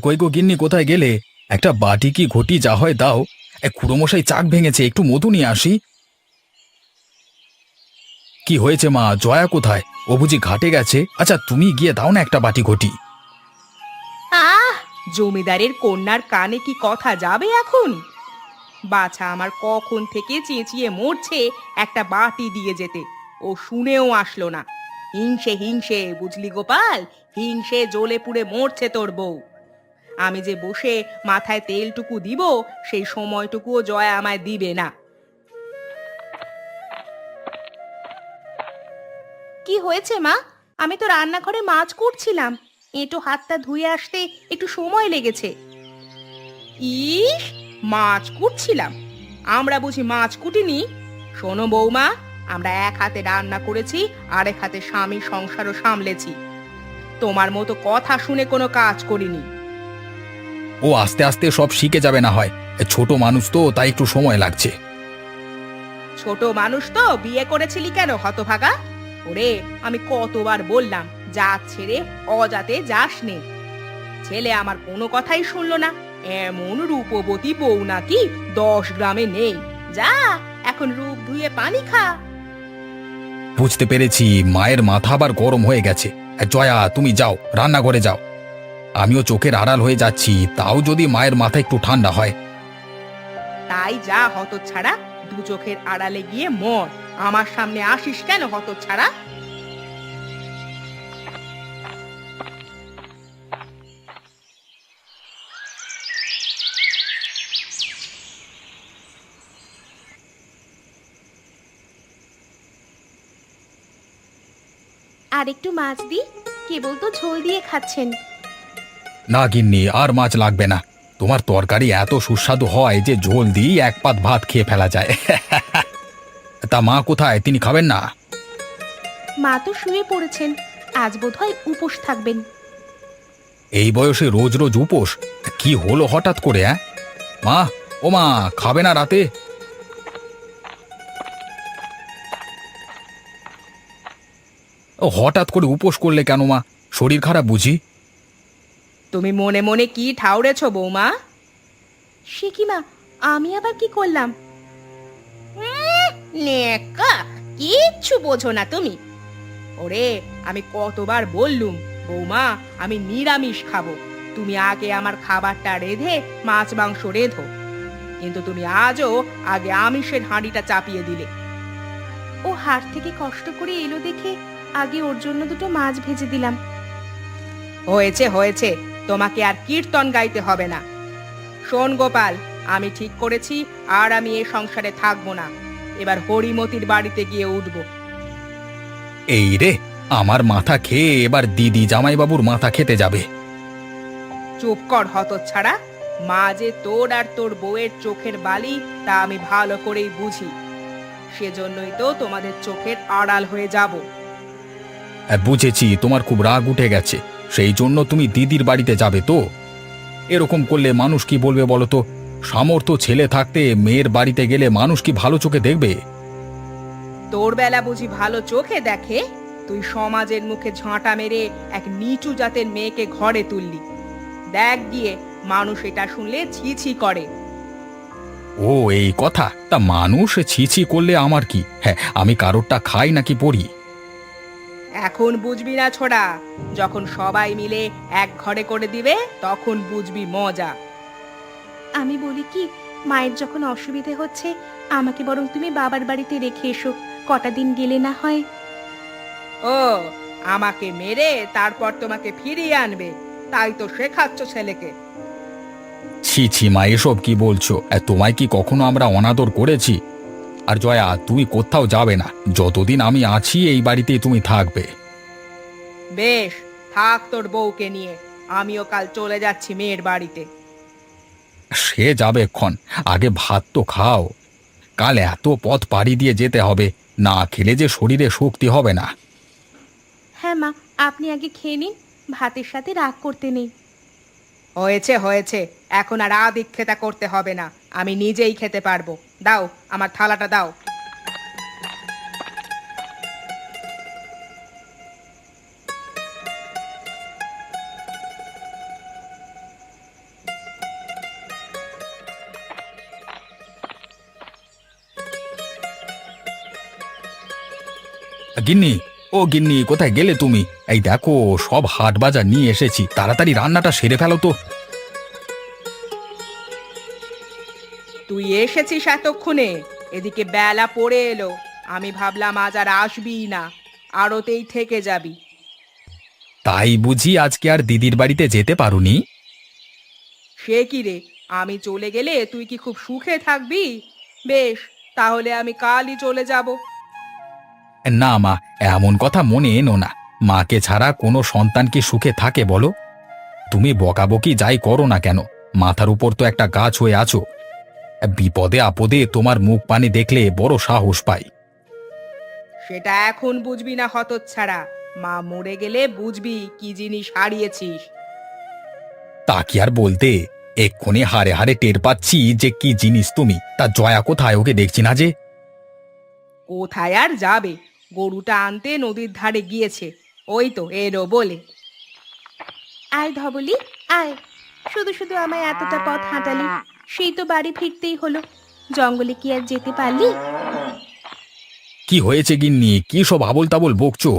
কই গো গিন্নি, কোথায় গেলে? একটা বাটি কি ঘটি যা হয় দাও। খুড়োমশাই চাক ভেঙেছে, একটু মধু নিয়ে আসি। কি হয়েছে মা? জয়া কোথায়? ও বুঝি ঘাটে গেছে? আচ্ছা তুমি গিয়ে দাও না একটা বাটি ঘটি। আহ, জমিদারের কন্যার কানে কি কথা যাবে এখন? বাছা আমার কখন থেকে চেঁচিয়ে মরছে একটা বাটি দিয়ে যেতে, ও শুনেও আসলো না। হিংসে হিংসে বুঝলি গোপাল, হিংসে জ্বলে পুড়ে মরছে তোর বউ। আমি যে বসে মাথায় তেলটুকু দিব, সেই সময়টুকুও জয়া আমায় দিবে না। কি হয়েছে মা? আমি তো রান্নাঘরে মাছ কুটছিলাম, এঁটো হাতটা ধুয়ে আসতে একটু সময় লেগেছে। ইস, মাছ কুটছিলাম? আমরা বুঝি মাছ কুটিনি? শোনো বৌমা, আমরা এক হাতে রান্না করেছি, আরেক হাতে স্বামী সংসারও সামলেছি। তোমার মতো কথা শুনে কোনো কাজ করিনি। ও আস্তে আস্তে সব শিখে যাবে না হয়। ছোট মানুষ তো, তাই একটু সময় লাগছে। ছোট মানুষ তো বিয়ে করেছিলি কেন হতভাগা? ওরে, আমি কতবার বললাম জাত ছেড়ে অজাতে যাস নে। ছেলে আমার কোনো কথাই শুনলো না। এমন রূপবতী বউ নাকি 10 গ্রামে নেই। যা, এখন রূপ ধুয়ে পানি খা। বুঝতে পেরেছি, মায়ের মাথা আবার গরম হয়ে গেছে। জয়া তুমি যাও, রান্নাঘরে যাও। আমিও চোখের আড়াল হয়ে যাচ্ছি, তাও যদি মায়ের মাথা একটু ঠান্ডা হয়। তাই যা হতচ্ছাড়া, দু চোখের আড়ালে গিয়ে মর। আমার সামনে আসিস কেন হতচ্ছাড়া? আর একটু মাছ দি, কেবল তো ঝোল দিয়ে খাচ্ছেন। না গিন্নি, আর মাছ লাগবে না। তোমার তরকারি এত সুস্বাদু হয় যে ঝোল দিয়ে এক পাত ভাত খেয়ে ফেলা যায়। তা মা কোথায়? তিনি খাবেন না? মা তো শুয়ে পড়েছেন, আজ বোধহয় উপোস থাকবেন। এই বয়সে রোজ রোজ উপোস? কি হলো হঠাৎ করে? মা, ও মা, খাবে না রাতে? ও হঠাৎ করে উপোস করলে কেন মা? শরীর খারাপ বুঝি? তুমি মনে মনে কি ঠাউরেছ বৌমা? সে কি মা, আমি আবার কি করলাম? নেকা, কিচ্ছু বোঝো না তুমি। ওরে, আমি কতবার বললুম বৌমা আমি নিরামিষ খাবো, তুমি আগে আমার খাবারটা রেঁধে মাছ মাংস রেঁধো। কিন্তু তুমি আজও আগে আমিষের হাঁড়িটা চাপিয়ে দিলে। ও হাট থেকে কষ্ট করে এলো দেখে আগে ওর জন্য দুটো মাছ ভেজে দিলাম। হয়েছে হয়েছে, তোমাকে আর কীর্তন গাইতে হবে না। শোন গোপাল, আমি ঠিক করেছি আর আমি এ সংসারে থাকবো না। এবার হরিমতির বাড়িতে গিয়ে উঠবো। এই রে, আমার মাথা খেয়ে এবার দিদি জামাইবাবুর মাথা খেতে যাবে। চুপ কর হতচ্ছাড়া। মা যে তোর আর তোর বউয়ের চোখের বালি তা আমি ভালো করেই বুঝি। সেজন্যই তো তোমাদের চোখের আড়াল হয়ে যাব। বুঝেছি, তোমার খুব রাগ উঠে গেছে, সেই জন্য তুমি দিদির বাড়িতে যাবে তো? এরকম করলে মানুষ কি বলবে বলো তো? সামর্থ্য ছেলে থাকতে মেয়ের বাড়িতে গেলে মানুষ কি ভালো চোখে দেখবে? তোর বেলা বুঝি ভালো চোখে দেখে? তুই সমাজের মুখে ঝাঁটা মেরে এক নিচু জাতের মেয়েকে ঘরে তুললি। দেখ গিয়ে, মানুষ এটা শুনলে ছি ছি করে। ও এই কথা? তা মানুষ ছি ছি করলে আমার কি? হ্যাঁ, আমি কারোরটা খাই নাকি পড়ি? এখন বুঝবি না ছোড়া, যখন সবাই মিলে এক ঘরে করে দিবে তখন বুঝবি মজা। আমি বলি কি, মায়ের যখন অসুবিধে হচ্ছে, আমাকে বরং তুমি বাবার বাড়িতে রেখে এসো, কটা দিন গেলে না হয়? ও, আমাকে মেরে তারপর তোমাকে ফিরিয়ে আনবে, তাই তো শেখাচ্ছ ছেলেকে। ছি ছি মা, এসব কি বলছো? তোমায় কি কখনো আমরা অনাদর করেছি? আর জয়া, তুমি কোথাও যাবে না, যতদিন আমি আছি এই বাড়িতেই তুমি থাকবে। বেশ, থাক তোর বউকে নিয়ে। আমিও কাল চলে যাচ্ছি মেয়ের বাড়িতে। সে যাবে ক্ষণ, আগে ভাত তো খাও। কাল এত পথ পাড়ি দিয়ে যেতে হবে, না খেলে যে শরীরে শক্তি হবে না। হ্যাঁ মা, আপনি আগে খেয়ে নিন, ভাতের সাথে রাগ করতে নেই। হয়েছে হয়েছে, এখন আর আদিক্ষেতা করতে হবে না, আমি নিজেই খেতে পারবো। দাও, আমার থালাটা দাও। গিন্নি, ও গিন্নি, কোথায় গেলে তুমি? এই দেখো, সব হাট বাজার নিয়ে এসেছি, তাড়াতাড়ি রান্নাটা সেরে ফেলো তো। তুই এসেছিস এতক্ষণে? এদিকে বেলা পড়ে এলো। আমি ভাবলাম আজ আর আসবি না, আড়তেই থেকে যাবি। তাই বুঝি আজকে আর দিদির বাড়িতে যেতে পারোনি? সে কি রে, আমি চলে গেলে তুই কি খুব সুখে থাকবি? বেশ, তাহলে আমি কালই চলে যাব। না মা, এমন কথা মনে এনো না। মাকে ছাড়া কোনো সন্তান কি সুখে থাকে বলো? তুমি বকাবকি যাই করো না কেন, মাথার উপর তো একটা গাছ হয়ে আছো। বিপদে আপদে তোমার মুখ পানে দেখলে বড় সাহস পাই। সেটা এখন বুঝবি না হতচ্ছাড়া, মা মরে গেলে বুঝবি কি জিনিস হারিয়েছিস। তা কি আর বলতে, এক্ষুনি হারে হারে টের পাচ্ছি যে কি জিনিস তুমি। তা জয়া কোথায়? ওকে দেখছি না যে। কোথায় আর যাবে, গরুটা আনতে নদীর ধারে গিয়েছে। ওই তো এলো বলে। আয় ধবলি, আয়। শুধু শুধু আমায় এতটা পথ হাঁটালি, সেই তো বাড়ি ফিরতেই হলো। জঙ্গলে কি আর যেতে পারলি? কি হয়েছে গিন্নি? কি সব আবোল তাবোল বকছো?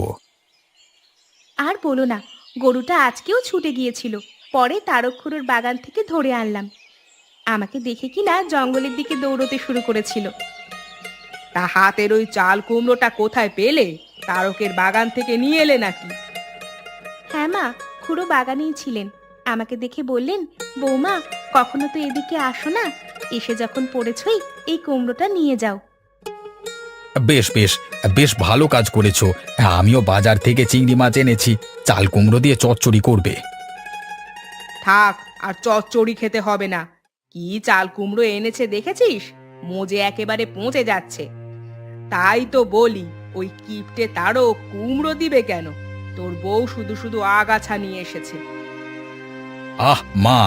আর বলো না, গরুটা আজকেও ছুটে গিয়েছিল, পরে তারকখুড়োর বাগান থেকে ধরে আনলাম। আমাকে দেখে কিনা জঙ্গলের দিকে দৌড়তে শুরু করেছিল। তা হাতের ওই চাল কুমড়োটা কোথায় পেলে? তারকের বাগান থেকে নিয়ে এলে নাকি? হ্যাঁ মা, খুড়ো বাগানেই ছিলেন। আমাকে দেখে বললেন, বৌমা, কখনো তো এদিকে আসো না, এসে যখন পড়েছই এই কুমড়োটা নিয়ে যাও। বেশ বেশ, বেশ ভালো কাজ করেছো। আমিও বাজার থেকে চিংড়ি মাছ এনেছি, চাল কুমড়ো দিয়ে চচ্চড়ি করবে। থাক, আর চচ্চড়ি খেতে হবে না। কি চাল কুমড়ো এনেছে দেখেছিস? মোজে একেবারে পচে যাচ্ছে। তাই তো বলি, ওই কিপটে তারও কুমড়ো দিবে কেন? তোর বউ শুধু শুধু আগাছা নিয়ে এসেছে। আহ মা,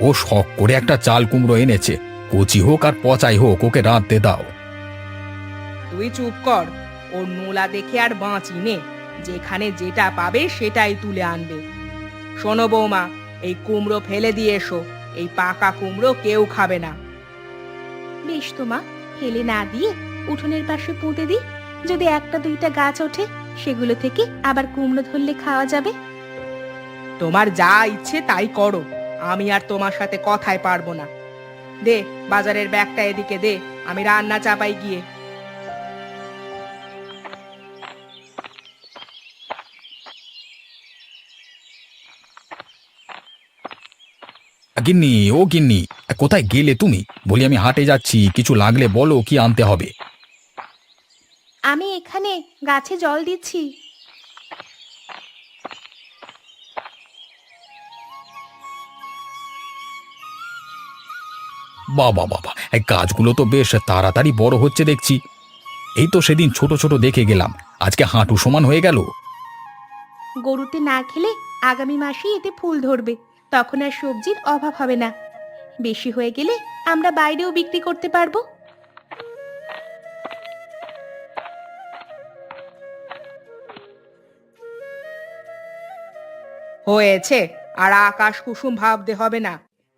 ও শখ করে একটা চাল কুমড়ো এনেছে, কচি হোক আর পচাই হোক, ওকে রাঁধতে দাও। তুই চুপ কর। ওর নোলা দেখে আর বাঁচি নে, যেখানে যেটা পাবে সেটাই তুলে আনবে। শোনো বৌমা, এই কুমড়ো ফেলে দিয়ে এসো। এই পাকা কুমড়ো কেউ খাবে না। বেশ তো মা, ফেলে না দিয়ে উঠোনের পাশে পুঁতে দিই। যদি একটা দুইটা গাছ ওঠে, সেগুলো থেকে আবার কুমড়ো ধরলে খাওয়া যাবে। তোমার যা ইচ্ছে তাই করো, আমি আর তোমার সাথে কথায় পারবো না। দে বাজারের ব্যাগটা এদিকে দে, আমি রান্না চাপাই গিয়ে। গিন্নি, ও গিন্নি, কোথায় গেলে তুমি? বলি আমি হাটে যাচ্ছি, কিছু লাগলে বলো, কি আনতে হবে। আমি এখানে গাছে জল দিচ্ছি। বাবা বাবা, এই গাছগুলো তো বেশ তাড়াতাড়ি বড় হচ্ছে দেখছি। এই তো সেদিন ছোট ছোট দেখে গেলাম, আজকে হাঁটু সমান হয়ে গেল। গরুতে না খেলে আগামী মাসেই এতে ফুল ধরবে, তখন আর সবজির অভাব হবে না। বেশি হয়ে গেলে আমরা বাইরেও বিক্রি করতে পারবো। হয়েছে, আর আকাশ কুসুম ভাবতে হবে না।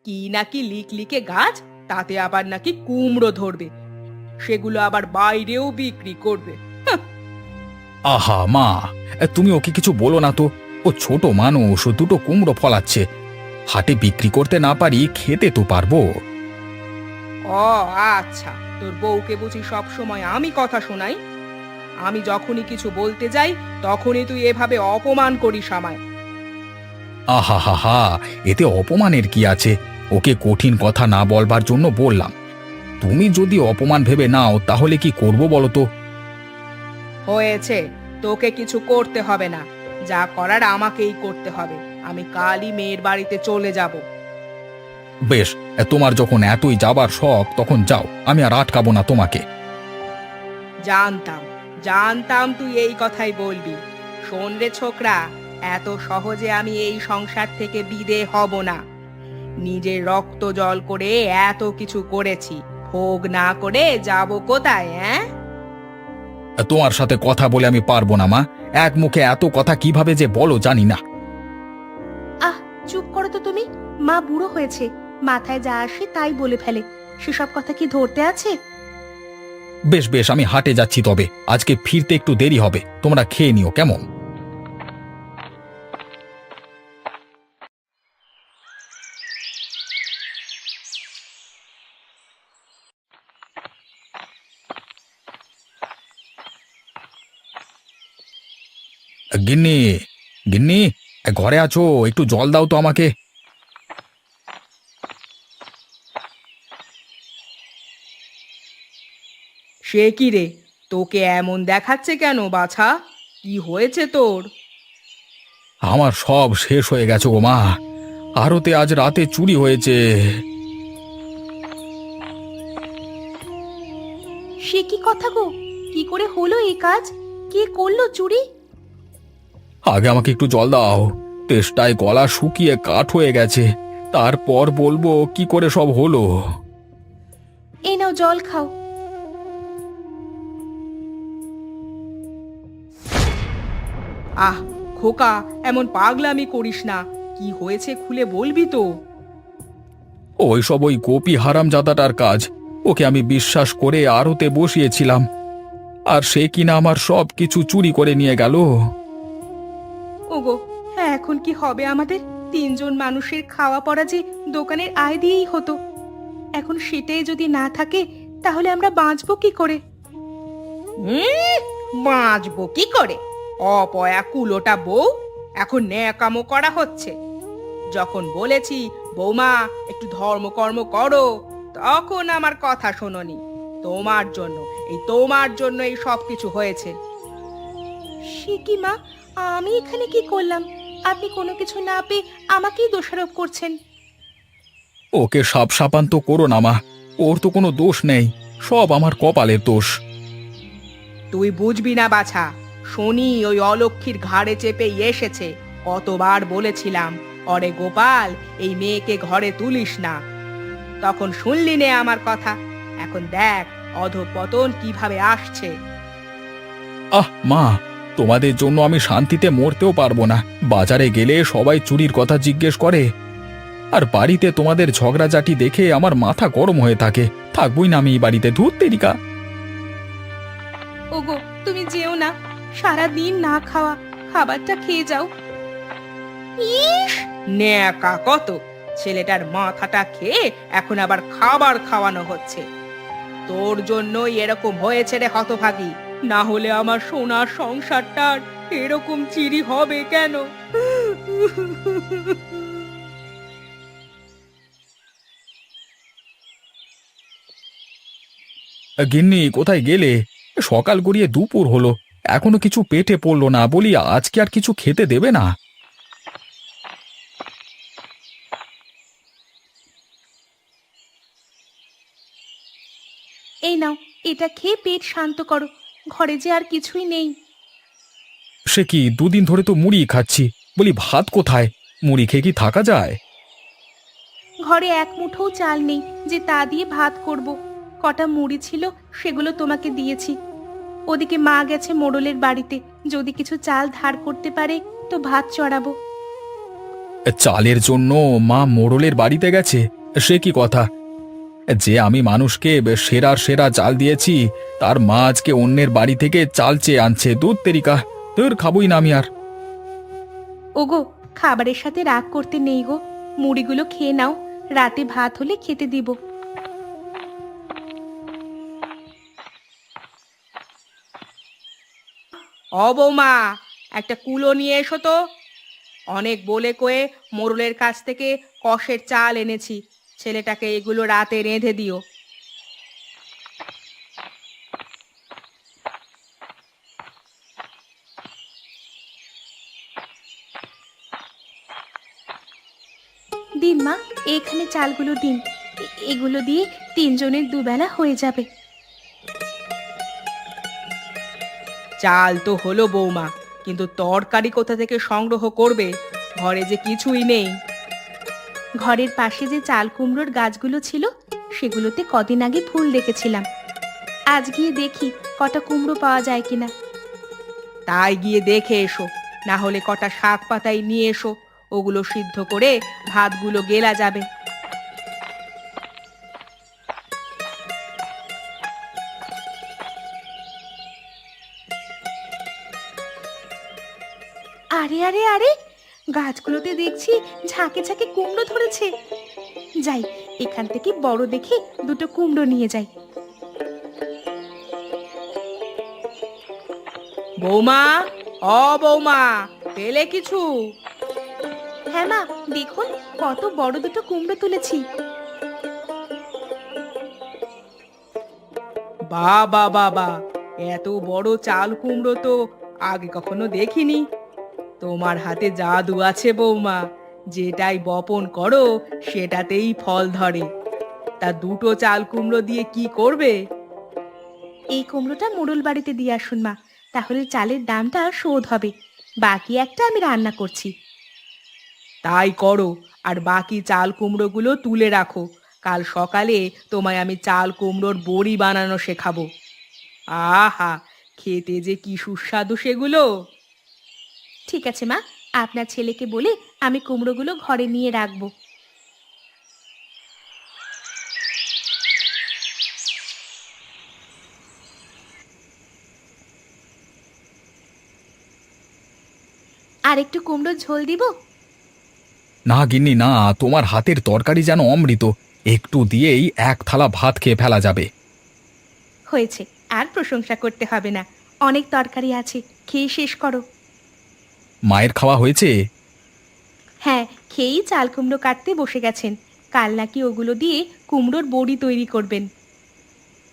কি নাকি লিকলিকে গাছ, তাতে আবার নাকি কুমড়ো ধরবে, সেগুলো আবার বাইরেও বিক্রি করবে। আহা মা, তুমি ওকে কিছু বলো না তো। ও ছোট মানুষ, ও দুটো কুমড়ো ফলাচ্ছে। হাটে বিক্রি করতে না পারি, খেতে তো পারবো। ও আচ্ছা, তোর বউকে বুঝি সব সময় আমি কথা শোনাই? আমি যখনই কিছু বলতে যাই তখনই তুই এভাবে অপমান করিস আমায়। আহা হা হা, এতে অপমানের কি আছে? ওকে কঠিন কথা না বলবার জন্য বললাম। তুমি যদি অপমান ভেবে নাও তাহলে কি করব বলো তো? হয়েছে, তোকে কিছু করতে হবে না, যা করার আমাকেই করতে হবে। আমি কালই মেয়ের বাড়িতে চলে যাব। বেশ, তোমার যখন এতই যাবার শখ তখন যাও, আমি আর আটকাবো না তোমাকে। জানতাম, জানতাম তুই এই কথাই বলবি। শোন রে ছোকরা, এত সহজে আমি এই সংসার থেকে বিদে হব না। নিজের রক্ত জল করে এত কিছু করেছি, ভোগ না করে যাব কোথায়? হ্যাঁ, তোমার সাথে কথা বলে আমি পারবো না মা। এক মুখে এত কথা কিভাবে যে বলো জানি না। আহ, চুপ করো তো তুমি। মা বুড়ো হয়েছে, মাথায় যা আসে তাই বলে ফেলে। সেসব কথা কি ধরতে আছে? বেশ বেশ, আমি হাটে যাচ্ছি, তবে আজকে ফিরতে একটু দেরি হবে, তোমরা খেয়ে নিও কেমন? গিন্নি, গিন্নি, ঘরে আছো? একটু জল দাও তো আমাকে। সে কি রে, তোকে এমন দেখাচ্ছে কেন বাছা? কি হয়েছে তোর? আমার সব শেষ হয়ে গেছে গো মা, আরতে আজ রাতে চুরি হয়েছে। সে কি কথা গো? কি করে হলো এই কাজ? কে করলো চুরি? আগে আমাকে একটু জল দাও, তেষ্টায় গলা শুকিয়ে কাঠ হয়ে গেছে, তারপর বলবো কি করে সব হলো। এই নাও জল খাও। আহ খোকা, এমন পাগলামি করিস না। কি হয়েছে খুলে বলবি তো? ওইসব ওই গোপী হারামজাদাটার কাজ, ওকে আমি বিশ্বাস করে আড়তে বসিয়েছিলাম, আর সে কিনা আমার সব কিছু চুরি করে নিয়ে গেল। ওগো, হ্যাঁ, এখন কি হবে আমাদের? তিনজন মানুষের খাওয়া পড়া যে দোকানের আয় দিয়েই হতো, এখন সেটাই যদি না থাকে তাহলে আমরা বাঁচবো কি করে? বাঁচবো কি করে? অপয়া কুলোটা বউ, এখন ন্যাকামো করা হচ্ছে। যখন বলেছি বৌমা একটু ধর্মকর্ম করো, তখন আমার কথা শোনোনি। তোমার জন্য এই সব কিছু হয়েছে। সে কি মা, আমি এখানে কি করলাম? আপনি কোনো কিছু না পেয়ে আমাকেই দোষারোপ করছেন। ওকে সাপ সাপান্ত করো না মা, ওর তো কোনো দোষ নেই, সব আমার কপালের দোষ। তুই বুঝবি না বাছা, শনি ওই অলক্ষীর ঘাড়ে চেপে এসেছে। কতবার বলেছিলাম, অরে গোপাল, এই মেয়েকে ঘরে তুলিস না, তখন শুনলি নে আমার কথা। এখন দেখ অধঃপতন কিভাবে আসছে। আহ মা, তোমাদের জন্য আমি শান্তিতে মরতেও পারবো না। বাজারে গেলে সবাই চুরির কথা জিজ্ঞেস করে, আর বাড়িতে তোমাদের ঝগড়াঝাটি দেখে আমার মাথা গরম হয়ে থাকে। থাকবই না আমি এই বাড়িতে, ধুর তেরিকা। ওগো, তুমি যেও না, সারা দিন না খাওয়া, খাবারটা খেয়ে যাও। ইস, ন্যাকা কত! ছেলেটার মাথাটা খেয়ে এখন আবার খাবার খাওয়ানো হচ্ছে। তোর জন্যই এরকম হয়েছে রে হতভাগী, না হলে আমার সোনার সংসারটার এরকম চিরি হবে কেন? গিন্নি, কোথায় গেলে? সকাল গড়িয়ে দুপুর হলো, এখনো কিছু পেটে পড়লো না, বলি আজকে আর কিছু খেতে দেবে না? এই নাও, এটা খেয়ে পেট শান্ত করো, ঘরে যে আর কিছুই নেই। সে কি, দুদিন ধরে তো মুড়ি খাচ্ছি, বলি ভাত কোথায়? মুড়ি খেয়ে কি থাকা যায়? ঘরে এক মুঠোও চাল নেই যে তা দিয়ে ভাত করব। কটা মুড়ি ছিল, সেগুলো তোমাকে দিয়েছি। ওদিকে মা গেছে মোড়লের বাড়িতে, যদি কিছু চাল ধার করতে পারে তো ভাত চড়াবো। চালের জন্য মা মোড়লের বাড়িতে গেছে? সে কি কথা! যে আমি মানুষকে সেরার সেরা চাল দিয়েছি, তার মা আজকে অন্যের বাড়ি থেকে চাল চেয়ে আনছে, দুধ তেরিকা, তোর খাবই না আমি আর। ওগো, খাবারের সাথে রাগ করতে নেই গো, মুড়িগুলো খেয়ে নাও, রাতে ভাত হলে খেতে দিব। ও বৌমা, একটা কুলো নিয়ে এসো তো। অনেক বলে কয়ে মোড়লের কাছ থেকে কষের চাল এনেছি, ছেলেটাকে এগুলো রাতে রেঁধে দিও। দিন মা, এখানে চালগুলো দিন, এগুলো দিয়ে তিনজনের দুবেলা হয়ে যাবে। চাল তো হলো বৌমা, কিন্তু তরকারি কোথা থেকে সংগ্রহ করবে? ঘরে যে কিছুই নেই। ঘরের পাশে যে চাল কুমড়োর গাছগুলো ছিল, সেগুলোতে কদিন আগে ফুল দেখেছিলাম। আজ গিয়ে দেখি কটা কুমড়ো পাওয়া যায় কিনা। তাই গিয়ে দেখে এসো, না হলে কটা শাক পাতাই নিয়ে এসো, ওগুলো সিদ্ধ করে ভাতগুলো গেলা যাবে। আরে আরে আরে, গাছগুলোতে দেখছি ঝাঁকে ঝাঁকে কুমড়ো ধরেছে। যাই, এখান থেকে বড় দেখে দুটো কুমড়ো নিয়ে যাই। বৌমা, বৌমা, পেলে কিছু? হ্যাঁ মা, দেখুন কত বড় দুটো কুমড়ো তুলেছি। বাবা বাবা, এত বড় চাল কুমড়ো তো আগে কখনো দেখিনি। তোমার হাতে জাদু আছে বৌমা, যেটাই বপন করো সেটাতেই ফল ধরে। তা দুটো চাল কুমড়ো দিয়ে কি করবে? এই কুমড়োটা মোড়ল বাড়িতে দিয়ে আসুন মা, তাহলে চালের দামটা শোধ হবে। বাকি একটা আমি রান্না করছি। তাই করো, আর বাকি চাল কুমড়োগুলো তুলে রাখো। কাল সকালে তোমায় আমি চাল কুমড়োর বড়ি বানানো শেখাবো। আহা, খেতে যে কি সুস্বাদু সেগুলো! ঠিক আছে মা, আপনার ছেলেকে বলে আমি কুমড়োগুলো ঘরে নিয়ে রাখবো। আর একটু কুমড়োর ঝোল দিব? না গিন্নি না, তোমার হাতের তরকারি যেন অমৃত, একটু দিয়েই এক থালা ভাত খেয়ে ফেলা যাবে। হয়েছে, আর প্রশংসা করতে হবে না। অনেক তরকারি আছে, খেয়ে শেষ করো। মায়ের খাওয়া হয়েছে? হ্যাঁ, খেয়েই চাল কুমড়ো কাটতে বসে গেছেন। কাল নাকি ওগুলো দিয়ে কুমড়োর বড়ি তৈরি করবেন।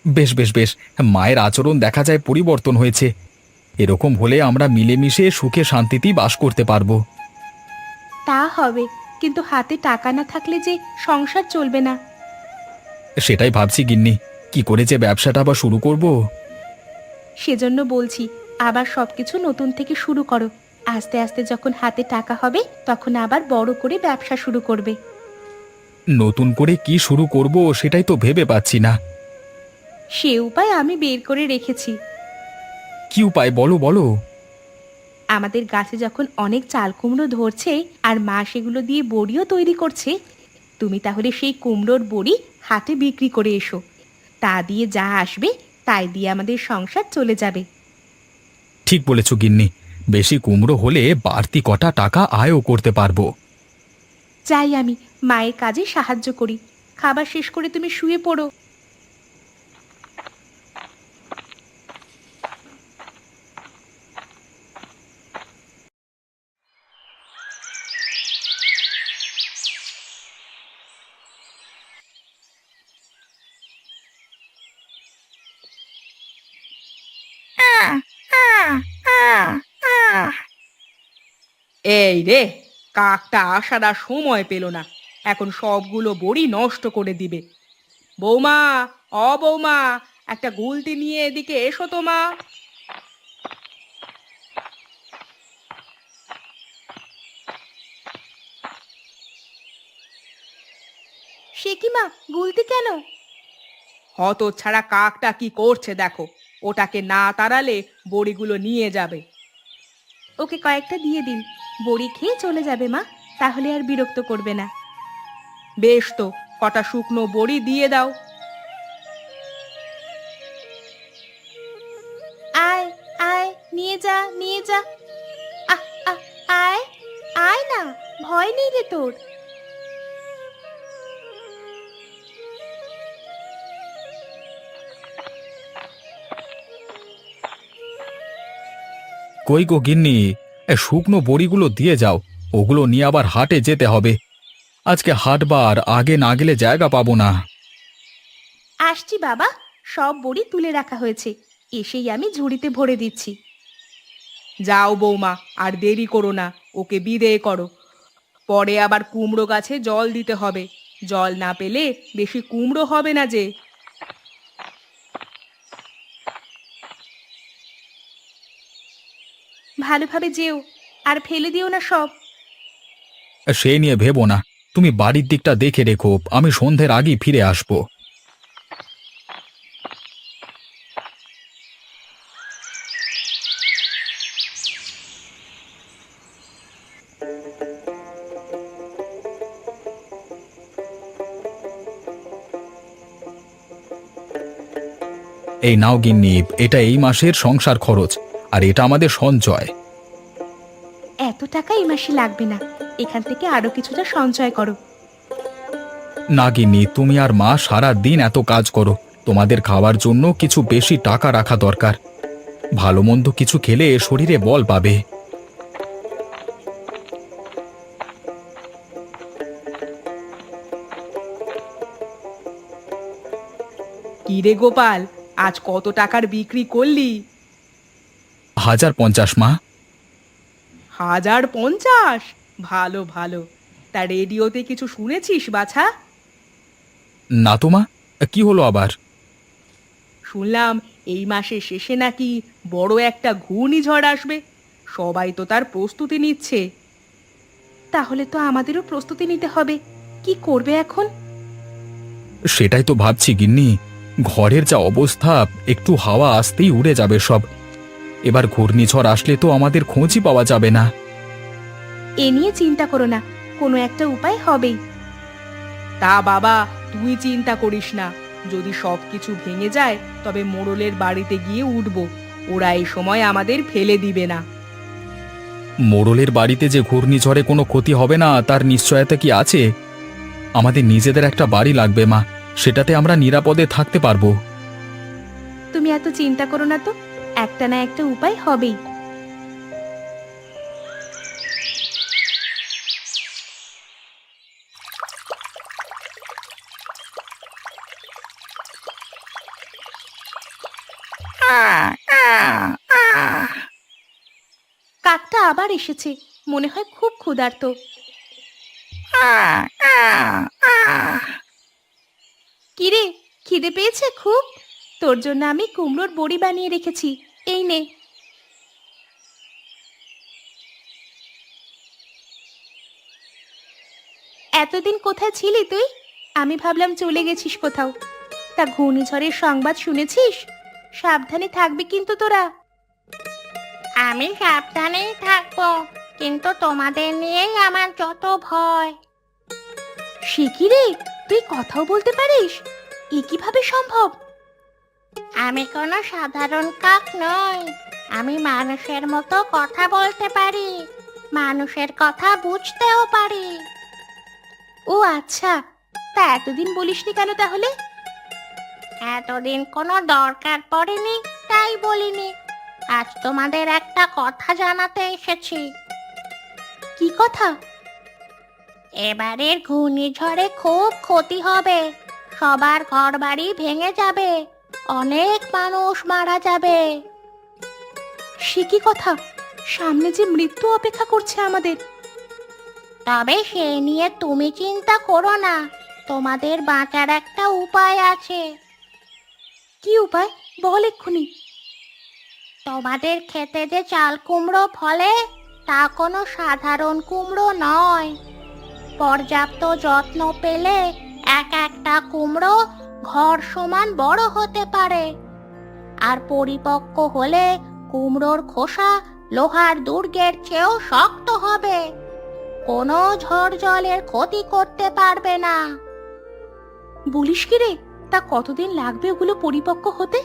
বেশ বেশ বেশ, মায়ের আচরণ দেখা যায় পরিবর্তন হয়েছে। এরকম হলে আমরা মিলেমিশে সুখে শান্তিতেই বাস করতে পারবো। তা হবে, কিন্তু হাতে টাকা না থাকলে যে সংসার চলবে না। সেটাই ভাবছি গিন্নি, কি করে যে ব্যবসাটা আবার শুরু করব। সেজন্য বলছি, আবার সবকিছু নতুন থেকে শুরু করো। আস্তে আস্তে যখন হাতে টাকা হবে তখন আবার বড় করে ব্যবসা শুরু করবে। নতুন করে কি শুরু করব সেটাই তো ভেবে পাচ্ছি না। সে উপায় আমি বের করে রেখেছি। কি উপায় বলো বলো। আমাদের গাছে যখন অনেক চাল কুমড়ো ধরছে আর মা সেগুলো দিয়ে বড়িও তৈরি করছে, তুমি তাহলে সেই কুমড়োর বড়ি হাটে বিক্রি করে এসো। তা দিয়ে যা আসবে তাই দিয়ে আমাদের সংসার চলে যাবে। ঠিক বলেছ গিন্নি, বেশি কুমড়ো হলে বাড়তি কটা টাকা আয়ও করতে পারবো। চাই আমি মায়ের কাজে সাহায্য করি। খাবার শেষ করে তুমি শুয়ে পড়ো। এই রে, কাকটা আসার আর সময় পেল না, এখন সবগুলো বড়ি নষ্ট করে দিবে। বৌমা, বৌমা, একটা গুলতি নিয়ে এদিকে এসো তো মা। সে কি মা, গুলতি কেন? হতচ্ছাড়া কাকটা কি করছে দেখো, ওটাকে না তাড়ালে বড়িগুলো নিয়ে যাবে। ওকে কয়েকটা দিয়ে দিন, বড়ি খেয়ে চলে যাবে মা, তাহলে আর বিরক্ত করবে না। বেশ তো, কটা শুকনো বড়ি দিয়ে দাও। আয় আয়, নিয়ে যা নিয়ে যা। আহ আহ, আয় আয় না, ভয় নেই রে তোর। কই গো গিন্নি, শুকনো বড়িগুলো দিয়ে যাও, ওগুলো নিয়ে আবার হাটে যেতে হবে। আজকে হাটবার, আগে না গেলে জায়গা পাবো না। আসছি বাবা, সব বড়ি তুলে রাখা হয়েছে, এসেই আমি ঝুড়িতে ভরে দিচ্ছি। যাও বৌমা, আর দেরি করো না, ওকে বিদেয় করো। পরে আবার কুমড়ো গাছে জল দিতে হবে, জল না পেলে বেশি কুমড়ো হবে না যে। ভালোভাবে যেও, আর ফেলে দিও না সব। সে নিয়ে ভেবো না, তুমি বাড়ির দিকটা দেখে রেখো, আমি সন্ধ্যের আগেই ফিরে আসবো। এই নাও গিন্নি, এটা এই মাসের সংসার খরচ, আর এটা আমাদের সঞ্চয়। এত মাসে লাগবে না, এখান থেকে আরো কিছুটা সঞ্চয় করো। না গিন্নি, তুমি আর মা সারা দিন এত কাজ করো, তোমাদের খাওয়ার জন্য কিছু বেশি টাকা রাখা দরকার। ভালো মন্দ কিছু খেলে শরীরে বল পাবে। কি রে গোপাল, আজ কত টাকার বিক্রি করলি? 1050 মা। 1050? ভালো ভালো। তা রেডিওতে কিছু শুনেছিস বাছা? না তো মা, কি হলো আবার? শুনলাম এই মাসের শেষে নাকি বড় একটা ঘূর্ণিঝড় আসবে। সবাই তো তার প্রস্তুতি নিচ্ছে। তাহলে তো আমাদেরও প্রস্তুতি নিতে হবে। কি করবে এখন? সেটাই তো ভাবছি গিন্নি, ঘরের যা অবস্থা, একটু হাওয়া আসতেই উড়ে যাবে সব। এবার ঘূর্ণিঝড় আসলে তো আমাদের খোঁজই পাওয়া যাবে না। এ নিয়ে চিন্তা করো না, কোনো একটা উপায় হবেই। তা বাবা, তুই চিন্তা করিস না। যদি সবকিছু ভেঙে যায় তবে মোড়লের বাড়িতে গিয়ে উঠব। ওরা এই সময় আমাদের ফেলে দিবে না। মোড়লের বাড়িতে যে ঘূর্ণিঝড়ে কোনো ক্ষতি হবে না তার নিশ্চয়তা কি আছে? আমাদের নিজেদের একটা বাড়ি লাগবে মা, সেটাতে আমরা নিরাপদে থাকতে পারবো। তুমি এত চিন্তা করো না তো, একটা না একটা উপায় হবেই। কাকটা আবার এসেছে, মনে হয় খুব ক্ষুধার্ত। কিরে, খিদে পেয়েছে খুব? তোর জন্য আমি কুমড়োর বড়ি বানিয়ে রেখেছি, এই নে। এতদিন কোথায় ছিলি তুই? আমি ভাবলাম চলে গেছিস কোথাও। তা ঘূর্ণিঝড়ের সংবাদ শুনেছিস? সাবধানে থাকবি কিন্তু তোরা। আমি সাবধানেই থাকবো, কিন্তু তোমাদের নিয়েই আমার যত ভয়। সে কি রে, তুই কথাও বলতে পারিস? এ কিভাবে সম্ভব? আমি কোনো সাধারণ কাক নই, আমি মানুষের মতো কথা বলতে পারি, মানুষের কথা বুঝতেও পারি। ও আচ্ছা, তা এতদিন বলিসনি কেন তাহলে? এতদিন কোনো দরকার পড়েনি তাই বলিনি। আজ তোমাদের একটা কথা জানাতে এসেছি। কি কথা? এবারের ঘূর্ণিঝড়ে খুব ক্ষতি হবে, সবার ঘরবাড়ি ভেঙে যাবে, অনেক মানুষ মারা যাবে। সে কি কথা? সামনে যে মৃত্যু অপেক্ষা করছে আমাদের। তবে সে নিয়ে তুমি চিন্তা করো না, তোমাদের বাঁচার একটা উপায় আছে। কি উপায় বল এক্ষুনি। তোমাদের খেতে যে চাল কুমড়ো ফলে তা কোনো সাধারণ কুমড়ো নয়। পর্যাপ্ত যত্ন পেলে এক একটা কুমড়ো ঘর সমান বড় হতে পারে। আর পরিপক্ক হলে কুমড়োর খোসা লোহার দুর্গের চেয়েও শক্ত হবে, কোনো ঝড় জলের ক্ষতি করতে পারবে না। বলিস কি রে, তা কতদিন লাগবে ওগুলো পরিপক্ক হতে?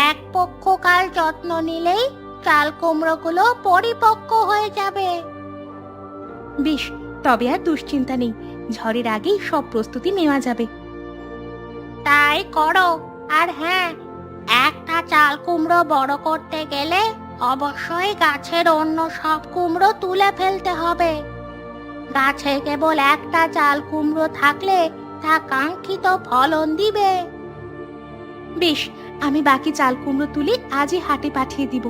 এক পক্ষকাল যত্ন নিলেই চাল কুমড়োগুলো পরিপক্ক হয়ে যাবে। বেশ, তবে আর দুশ্চিন্তা নেই, ঝড়ের আগেই সব প্রস্তুতি নেওয়া যাবে। তাই করো। আর হ্যাঁ, একটা চাল কুমড়ো বড় করতে গেলে অবশ্যই গাছের অন্য সব কুমড়ো তুলে ফেলতে হবে। গাছে কেবল একটা চাল কুমড়ো থাকলে তা কাঙ্ক্ষিত ফলন দিবে। বেশ, আমি বাকি চাল কুমড়ো তুলে আজই হাটে পাঠিয়ে দিব।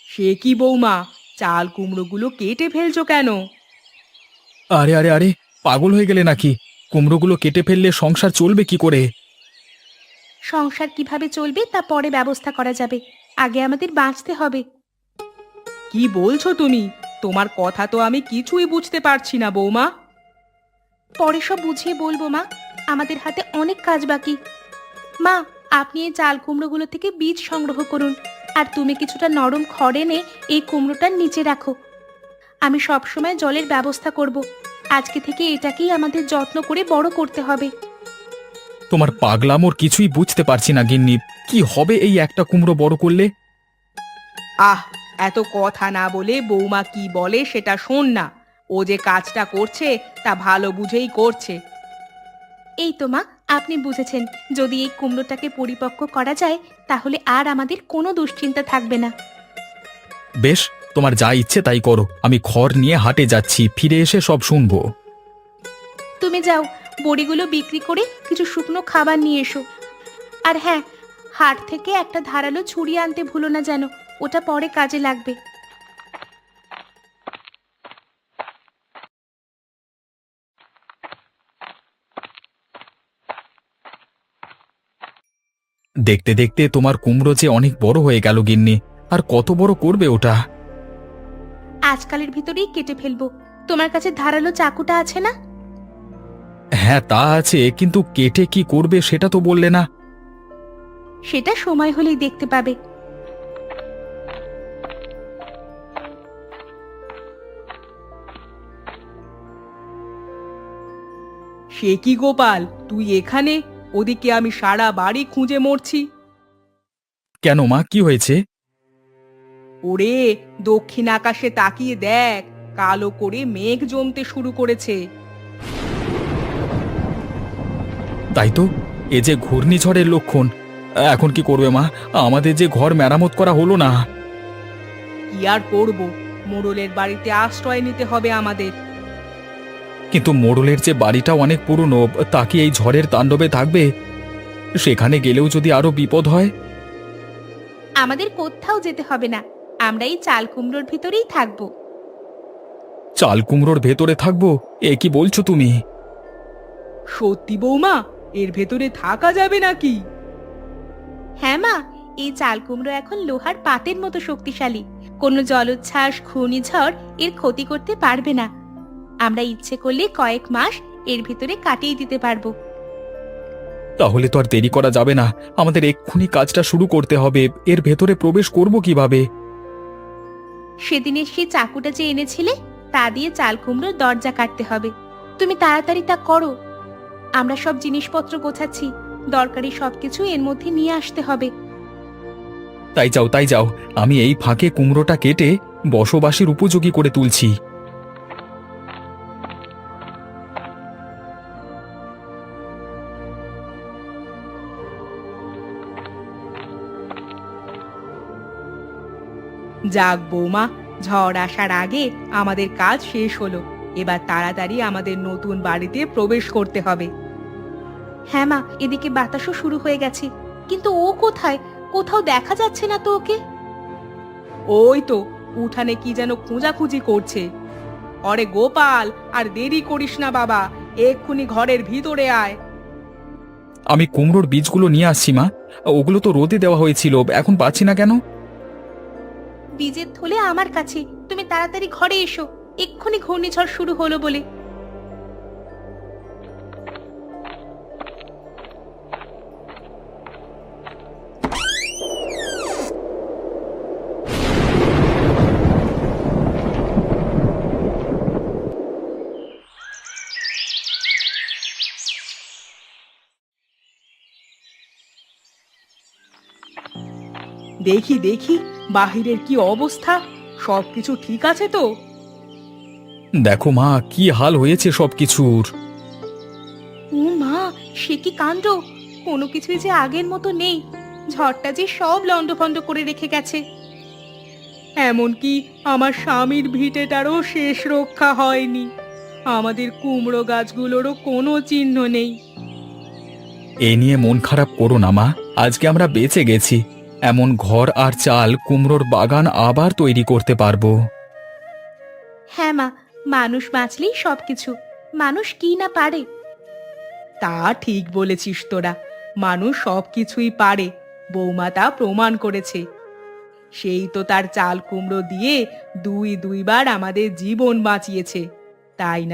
সে কি বৌমা, চাল কুমড়োগুলো কেটে ফেলছো কেন? আরে আরে আরে, পাগল হয়ে গেলে নাকি? কুমড়োগুলো কেটে ফেললে সংসার চলবে কি করে? সংসার কিভাবে চলবে তা পরে ব্যবস্থা করা যাবে, আগে আমাদের বাঁচতে হবে। কি বলছো তুমি? তোমার কথা তো আমি কিছুই বুঝতে পারছি না বৌমা। পরে সব বুঝিয়ে বলবো মা, আমাদের হাতে অনেক কাজ বাকি। মা, আপনি এই চাল কুমড়োগুলো থেকে বীজ সংগ্রহ করুন, আর তুমি কিছুটা নরম খড় এনে এই কুমড়োটার নিচে রাখো। আমি সবসময় জলের ব্যবস্থা করব। আজকে থেকে এটাকেই আমাদের যত্ন করে বড় করতে হবে। তোমার পাগলামোর কিছুই বুঝতে পারছি না গিন্নি। কি হবে এই একটা কুমড়ো বড় করলে? আহ, এত কথা না বলে বৌমা কি বলে সেটা শোন না। ও যে কাজটা করছে তা ভালো বুঝেই করছে। এই তো মা, আপনি বুঝেছেন। যদি এই কুমড়োটাকে পরিপক্ক করা যায় তাহলে আর আমাদের কোনো দুশ্চিন্তা থাকবে না। বেশ, তোমার যা ইচ্ছে তাই করো। আমি খড় নিয়ে হাটে যাচ্ছি, ফিরে এসে সব শুনবো। তুমি যাও, বড়িগুলো বিক্রি করে কিছু শুকনো খাবার নিয়ে এসো। আর হ্যাঁ, হাট থেকে একটা ধারালো ছুরি আনতে ভুলো না যেন, ওটা পরে কাজে লাগবে। দেখতে দেখতে তোমার কুমড়ো যে অনেক বড় হয়ে গেল গিন্নি। আর কত বড় করবে ওটা? আজকালের ভিতরেই কেটে ফেলবো। তোমার কাছে ধারালো চাকুটা আছে না? হ্যাঁ, তা আছে, কিন্তু কেটে কি করবে সেটা তো বললে না। সেটা সময় হলেই দেখতে পাবে। সে কি গোপাল, তুই এখানে? ওদিকে আমি সারা বাড়ি খুঁজে মরছি। কেন মা, কি হয়েছে? ওরে, দক্ষিণ আকাশে তাকিয়ে দেখ, কালো করে মেঘ জমতে শুরু করেছে। তাই তো, এ যে ঘূর্ণিঝড়ের লক্ষণ। এখন কি করবে মা? আমাদের যে ঘর মেরামত করা হলো না। কি আর করব, মোড়লের বাড়িতে আশ্রয় নিতে হবে আমাদের। কিন্তু মোড়লের যে বাড়িটা অনেক পুরনো, তা কি এই ঝড়ের তাণ্ডবে থাকবে? সেখানে গেলেও যদি আরো বিপদ হয়? আমাদের কোথাও যেতে হবে না, আমরা এই চাল কুমড়োর ভিতরেই থাকবো। চাল কুমড়োর ভেতরে থাকবো? এ কি বলছো তুমি? সত্যি বৌমা, এর ভেতরে থাকা যাবে নাকি? হ্যাঁ মা, এই চাল কুমড়ো এখন লোহার পাতের মতো শক্তিশালী। কোনো জলোচ্ছ্বাস, ঘূর্ণিঝড় এর ক্ষতি করতে পারবে না। আমরা ইচ্ছে করলে কয়েক মাস এর ভিতরে কাটিয়ে দিতে পারবো। তাহলে তো আর দেরি করা যাবে না, আমাদের এক্ষুনি কাজটা শুরু করতে হবে। এর ভেতরে প্রবেশ করব কিভাবে? সেদিনের সেই চাকুটা যে এনেছিলে তা দিয়ে চাল কুমড়োর দরজা কাটতে হবে। তুমি তাড়াতাড়ি তা করো। আমরা সব জিনিসপত্র গোছাচ্ছি, দরকারি সবকিছু এর মধ্যে নিয়ে আসতে হবে। তাই যাও, তাই যাও। আমি এই ফাঁকে কুমড়োটা কেটে বসবাসের উপযোগী করে তুলছি। যাক বৌমা, ঝড় আসার আগে আমাদের কাজ শেষ হলো। এবার তাড়াতাড়ি আমাদের নতুন বাড়িতে প্রবেশ করতে হবে। হ্যাঁ মা, এদিকে বাতাসও শুরু হয়ে গেছে, কিন্তু ও কোথায়? কোথাও দেখা যাচ্ছে না তো ওকে। ওই তো উঠানে কি যেন খোঁজাখুঁজি করছে। অরে গোপাল, আর দেরি করিস না বাবা, এক্ষুনি ঘরের ভিতরে আয়। আমি কুমড়োর বীজগুলো নিয়ে আসছি মা। ওগুলো তো রোদে দেওয়া হয়েছিল, এখন পাচ্ছি না কেন? বীজের থলে আমার কাছে, তুমি তাড়াতাড়ি ঘরে এসো। এক্ষুনি ঘূর্ণিঝড় শুরু হলো বলে। দেখি দেখি বাহিরের কি অবস্থা, সবকিছু ঠিক আছে তো? দেখো মা, কি হাল হয়েছে সবকিছুর। ও মা, সে কি কাণ্ড! কোনো কিছুই যে আগের মতো নেই। ঝড়টা যে সব লন্ডভন্ড করে রেখে গেছে। এমনকি আমার স্বামীর ভিটেটারও শেষ রক্ষা হয়নি। আমাদের কুমড়ো গাছগুলোরও কোনো চিহ্ন নেই। এ নিয়ে মন খারাপ করো না মা, আজকে আমরা বেঁচে গেছি। এমন ঘর আর চাল কুমড়োর বাগান আবার তৈরি করতে পারবো। হ্যাঁ মা, মানুষ বাঁচলেই সবকিছু। মানুষ কি না পারে! তা ঠিক বলেছিস তোরা, মানুষ সবকিছুই পারে। বৌমা তা প্রমাণ করেছে। সেই তো তার চাল কুমড়ো দিয়ে দুইবার আমাদের জীবন বাঁচিয়েছে, তাই না?